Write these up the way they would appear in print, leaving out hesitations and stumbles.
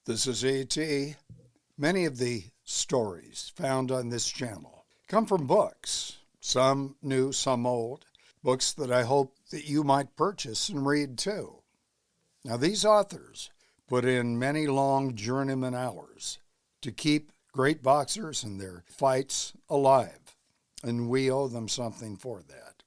This is E.T. Many of the stories found on this channel come from books, some new, some old, books that I hope that you might purchase and read too. Now, these authors put in many long journeyman hours to keep great boxers and their fights alive, and we owe them something for that.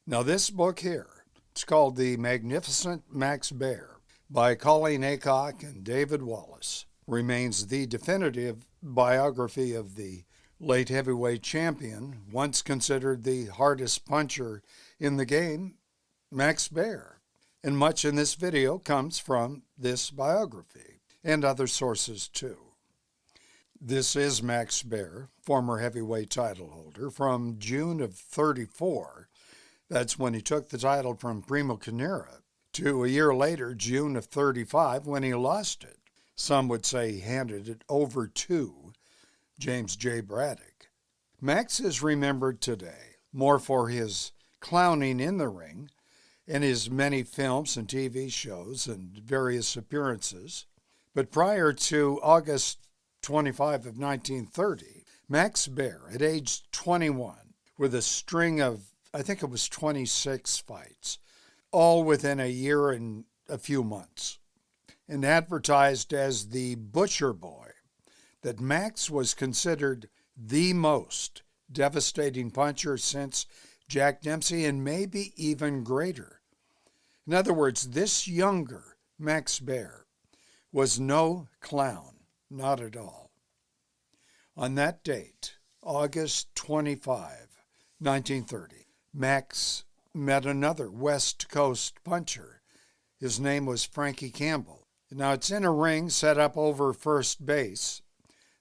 Now, this book here, it's called The Magnificent Max Baer by Colleen Aycock and David Wallace, remains the definitive biography of the late heavyweight champion, once considered the hardest puncher in the game, Max Baer. And much in this video comes from this biography and other sources too. This is Max Baer, former heavyweight title holder, from June of '34. That's when he took the title from Primo Carnera, to a year later, June of '35, when he lost it. Some would say he handed it over to James J. Braddock. Max is remembered today more for his clowning in the ring and his many films and TV shows and various appearances. But prior to August 25 of 1930, Max Baer, at age 21, with a string of, I think it was 26 fights, all within a year and a few months, and advertised as the Butcher Boy, that Max was considered the most devastating puncher since Jack Dempsey, and maybe even greater. In other words, this younger Max Baer was no clown, not at all. On that date, August 25, 1930, Max met another West Coast puncher. His name was Frankie Campbell. Now, it's in a ring set up over first base.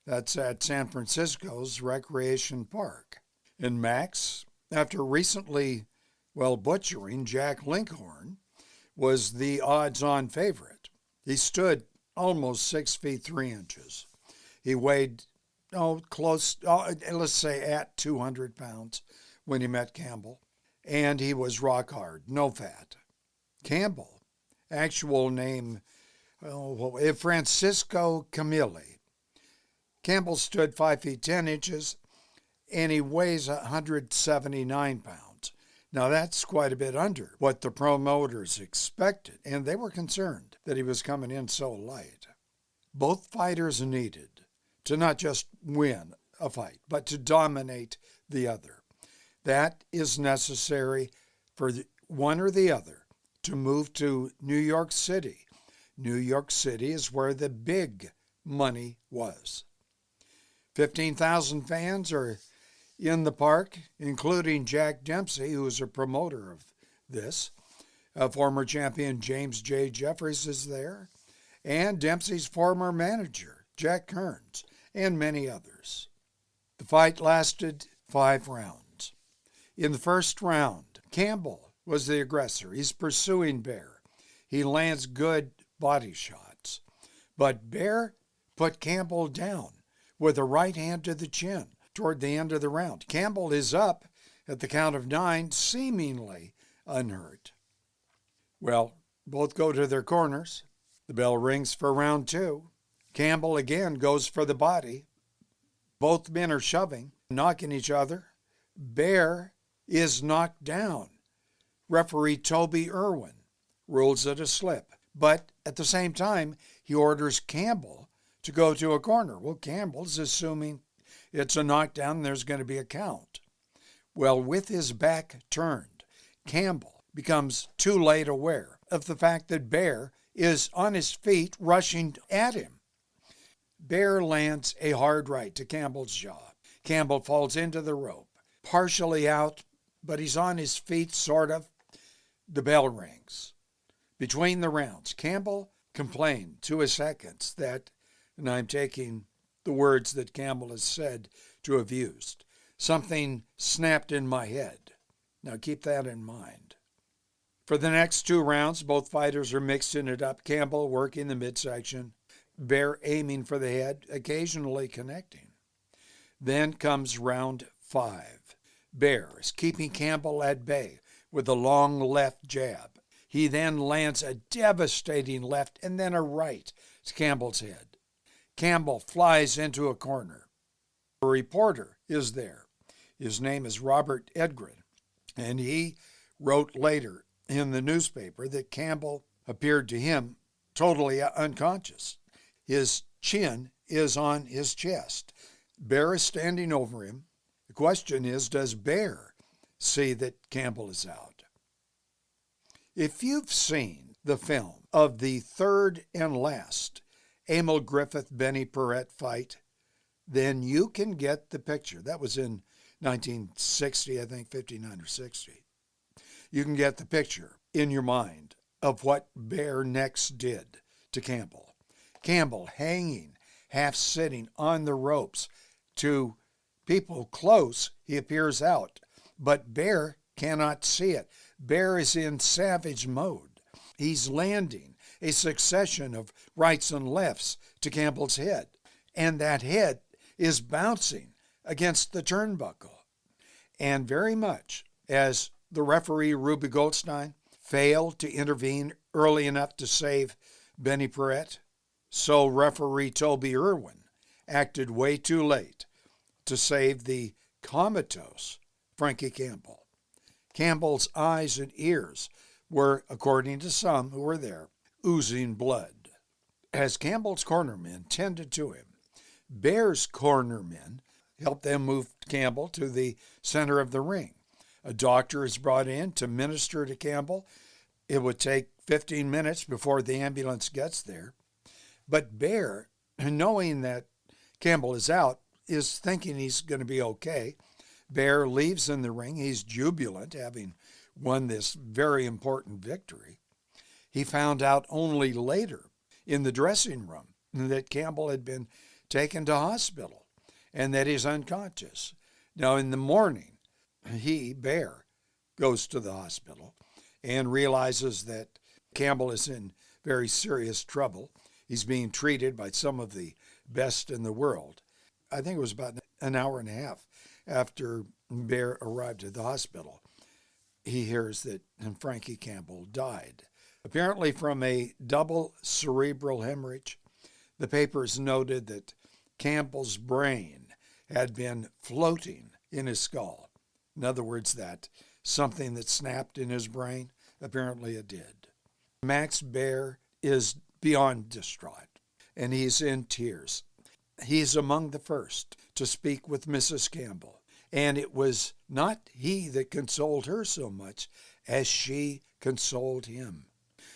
That's at San Francisco's Recreation Park. And Max, after recently, butchering Jack Linkhorn, was the odds-on favorite. He stood almost 6 feet 3 inches. He weighed, let's say at 200 pounds when he met Campbell. And he was rock hard, no fat. Campbell, actual name, Francisco Camilli. Campbell stood 5 feet 10 inches, and he weighs 179 pounds. Now, that's quite a bit under what the promoters expected, and they were concerned that he was coming in so light. Both fighters needed to not just win a fight, but to dominate the other. That is necessary for one or the other to move to New York City. New York City is where the big money was. 15,000 fans are in the park, including Jack Dempsey, who is a promoter of this. Former champion James J. Jeffries is there, and Dempsey's former manager, Jack Kearns, and many others. The fight lasted 5 rounds. In the first round, Campbell was the aggressor. He's pursuing Baer. He lands good body shots. But Baer put Campbell down with a right hand to the chin toward the end of the round. Campbell is up at the count of 9, seemingly unhurt. Well, both go to their corners. The bell rings for round 2. Campbell again goes for the body. Both men are shoving, knocking each other. Baer is knocked down. Referee Toby Irwin rules it a slip. But at the same time, he orders Campbell to go to a corner. Well, Campbell's assuming it's a knockdown and there's going to be a count. Well, with his back turned, Campbell becomes too late aware of the fact that Baer is on his feet rushing at him. Baer lands a hard right to Campbell's jaw. Campbell falls into the rope, partially out, but he's on his feet, sort of. The bell rings. Between the rounds, Campbell complained to his seconds that, and I'm taking the words that Campbell has said to have used, something snapped in my head. Now keep that in mind. For the next 2 rounds, both fighters are mixing it up. Campbell working the midsection, Baer aiming for the head, occasionally connecting. Then comes round 5. Baer is keeping Campbell at bay with a long left jab. He then lands a devastating left and then a right to Campbell's head. Campbell flies into a corner. A reporter is there. His name is Robert Edgren, and he wrote later in the newspaper that Campbell appeared to him totally unconscious. His chin is on his chest. Baer is standing over him. The question is, does Baer see that Campbell is out? If you've seen the film of the third and last Emil Griffith-Benny Paret fight, then you can get the picture. That was in 1960, I think, 59 or 60. You can get the picture in your mind of what Baer next did to Campbell. Campbell hanging, half sitting on the ropes. To people close, he appears out, but Baer cannot see it. Baer is in savage mode. He's landing a succession of rights and lefts to Campbell's head, and that head is bouncing against the turnbuckle. And very much as the referee Ruby Goldstein failed to intervene early enough to save Benny Paret, so referee Toby Irwin acted way too late to save the comatose Frankie Campbell. Campbell's eyes and ears were, according to some who were there, oozing blood. As Campbell's cornermen tended to him, Baer's cornermen helped them move Campbell to the center of the ring. A doctor is brought in to minister to Campbell. It would take 15 minutes before the ambulance gets there. But Baer, knowing that Campbell is out, is thinking he's going to be okay. Baer leaves in the ring. He's jubilant, having won this very important victory. He found out only later in the dressing room that Campbell had been taken to hospital and that he's unconscious. Now, in the morning, Baer, goes to the hospital and realizes that Campbell is in very serious trouble. He's being treated by some of the best in the world. I think it was about an hour and a half after Baer arrived at the hospital, he hears that Frankie Campbell died, apparently from a double cerebral hemorrhage. The papers noted that Campbell's brain had been floating in his skull. In other words, that something that snapped in his brain, apparently it did. Max Baer is beyond distraught, and he's in tears. He's among the first to speak with Mrs. Campbell, and it was not he that consoled her so much as she consoled him.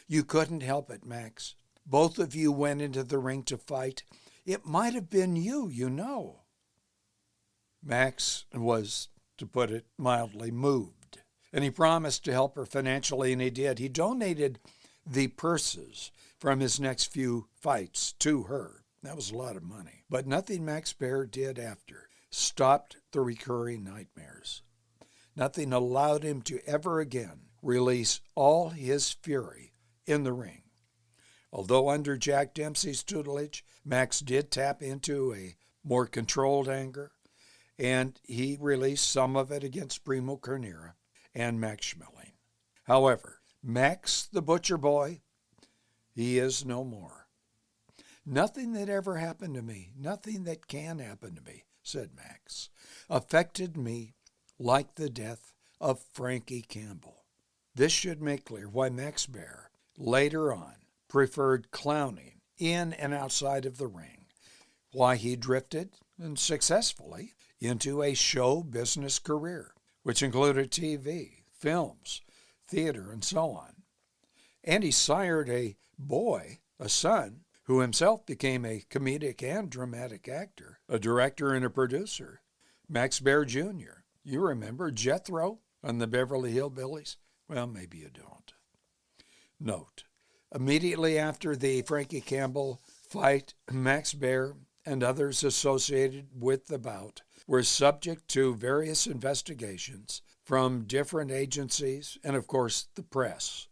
You couldn't help it, Max. Both of you went into the ring to fight. It might have been you, you know. Max was, to put it mildly, moved, and he promised to help her financially, and he did. He donated the purses from his next few fights to her. That was a lot of money. But nothing Max Baer did after stopped the recurring nightmares. Nothing allowed him to ever again release all his fury in the ring. Although under Jack Dempsey's tutelage, Max did tap into a more controlled anger, and he released some of it against Primo Carnera and Max Schmeling. However, Max the Butcher Boy, he is no more. Nothing that ever happened to me, nothing that can happen to me, said Max, affected me like the death of Frankie Campbell. This should make clear why Max Baer later on preferred clowning in and outside of the ring, why he drifted, and successfully, into a show business career, which included TV, films, theater, and so on. And he sired a boy, a son, who himself became a comedic and dramatic actor, a director and a producer, Max Baer Jr. You remember Jethro on the Beverly Hillbillies? Well, maybe you don't. Note, immediately after the Frankie Campbell fight, Max Baer and others associated with the bout were subject to various investigations from different agencies and, of course, the press.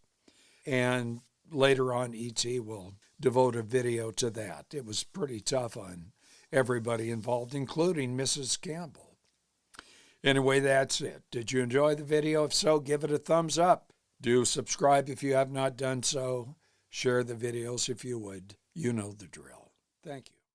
And later on, E.T. will devote a video to that. It was pretty tough on everybody involved, including Mrs. Campbell. Anyway, that's it. Did you enjoy the video? If so, give it a thumbs up. Do subscribe if you have not done so. Share the videos if you would. You know the drill. Thank you.